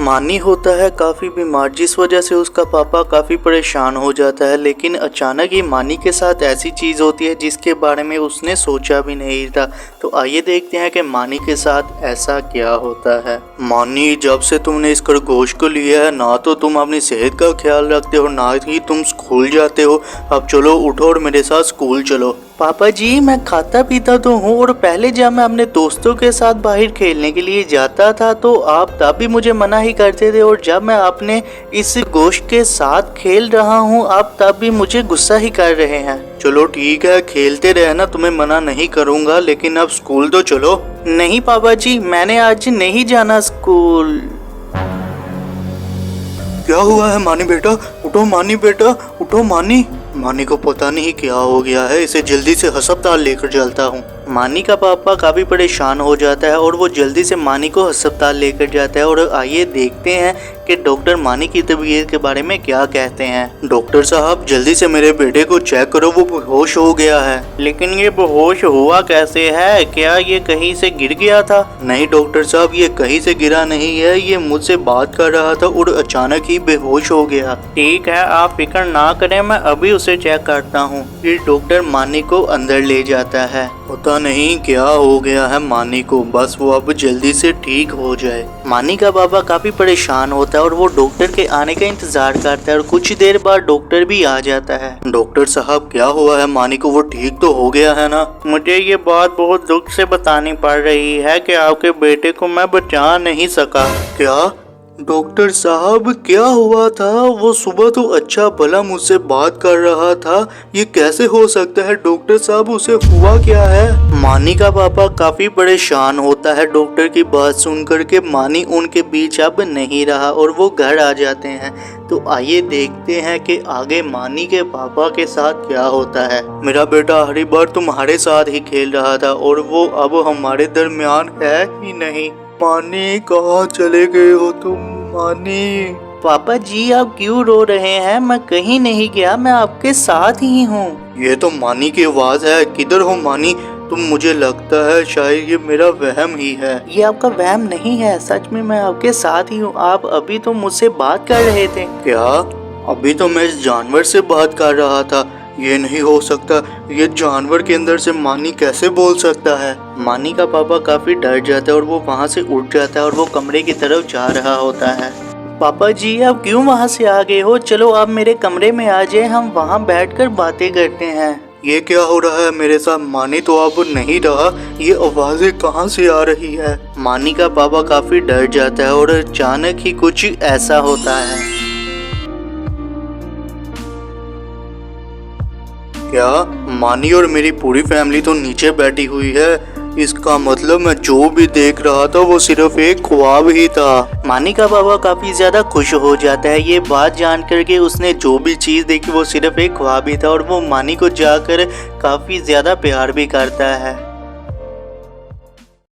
मानी होता है काफ़ी बीमार, जिस वजह से उसका पापा काफ़ी परेशान हो जाता है। लेकिन अचानक ही मानी के साथ ऐसी चीज़ होती है जिसके बारे में उसने सोचा भी नहीं था। तो आइए देखते हैं कि मानी के साथ ऐसा क्या होता है। मानी, जब से तुमने इस खरगोश को लिया है ना तो तुम अपनी सेहत का ख्याल रखते हो ना ही तुम स्कूल जाते हो। अब चलो उठो और मेरे साथ स्कूल चलो। पापा जी, मैं खाता पीता तो हूँ और पहले जब मैं अपने दोस्तों के साथ बाहर खेलने के लिए जाता था तो आप तब भी मुझे मना ही करते थे, और जब मैं अपने इस गोश्त के साथ खेल रहा हूँ आप तब भी मुझे गुस्सा ही कर रहे हैं। चलो ठीक है, खेलते रहना, तुम्हें मना नहीं करूँगा, लेकिन अब स्कूल तो चलो। नहीं पापा जी, मैंने आज नहीं जाना स्कूल। क्या हुआ है मानी बेटा? उठो मानी बेटा, उठो मानी। मानी को पता नहीं क्या हो गया है, इसे जल्दी से अस्पताल लेकर चलता हूँ। मानी का पापा काफ़ी परेशान हो जाता है और वो जल्दी से मानी को अस्पताल लेकर जाता है। और आइए देखते हैं कि डॉक्टर मानी की तबीयत के बारे में क्या कहते हैं। डॉक्टर साहब, जल्दी से मेरे बेटे को चेक करो, वो बेहोश हो गया है। लेकिन ये बेहोश हुआ कैसे है? क्या ये कहीं से गिर गया था? नहीं डॉक्टर साहब, ये कहीं से गिरा नहीं है, ये मुझसे बात कर रहा था और अचानक ही बेहोश हो गया। ठीक है, आप फिक्र ना करें, मैं अभी उसे चेक करता हूँ। फिर डॉक्टर मानी को अंदर ले जाता है। पता नहीं क्या हो गया है मानी को, बस वो अब जल्दी से ठीक हो जाए। मानी का बाबा काफी परेशान होता है और वो डॉक्टर के आने का इंतजार करता है और कुछ देर बाद डॉक्टर भी आ जाता है। डॉक्टर साहब, क्या हुआ है मानी को? वो ठीक तो हो गया है ना? मुझे ये बात बहुत दुख से बतानी पड़ रही है कि आपके बेटे को मैं बचा नहीं सका। क्या डॉक्टर साहब, क्या हुआ था? वो सुबह तो अच्छा भला मुझसे बात कर रहा था, ये कैसे हो सकता है? डॉक्टर साहब, उसे हुआ क्या है? मानी का पापा काफी परेशान होता है डॉक्टर की बात सुनकर के मानी उनके बीच अब नहीं रहा और वो घर आ जाते हैं। तो आइए देखते हैं कि आगे मानी के पापा के साथ क्या होता है। मेरा बेटा हर बार तुम्हारे साथ ही खेल रहा था और वो अब हमारे दरमियान है ही नहीं। मानी, कहाँ चले गए हो तुम? मानी। पापा जी, आप क्यों रो रहे हैं? मैं कहीं नहीं गया, मैं आपके साथ ही हूँ। ये तो मानी की आवाज़ है। किधर हो मानी तुम? मुझे लगता है शायद ये मेरा वहम ही है। ये आपका वहम नहीं है, सच में मैं आपके साथ ही हूँ। आप अभी तो मुझसे बात कर रहे थे। क्या? अभी तो मैं इस जानवर से बात कर रहा था। ये नहीं हो सकता, ये जानवर के अंदर से मानी कैसे बोल सकता है? मानी का पापा काफी डर जाता है और वो वहाँ से उठ जाता है और वो कमरे की तरफ जा रहा होता है। पापा जी, आप क्यों वहाँ से आ गए हो? चलो आप मेरे कमरे में आ जाए, हम वहाँ बैठकर बातें करते हैं। ये क्या हो रहा है मेरे साथ? मानी तो अब नहीं रहा, ये आवाजें कहाँ से आ रही है? मानी का पापा काफी डर जाता है और अचानक ही कुछ ऐसा होता है। क्या? मानी और मेरी पूरी फैमिली तो नीचे बैठी हुई है। इसका मतलब मैं जो भी देख रहा था वो सिर्फ एक ख्वाब ही था। मानी का बाबा काफी ज्यादा खुश हो जाता है ये बात जान करके उसने जो भी चीज देखी वो सिर्फ एक ख्वाब ही था, और वो मानी को जाकर काफी ज्यादा प्यार भी करता है।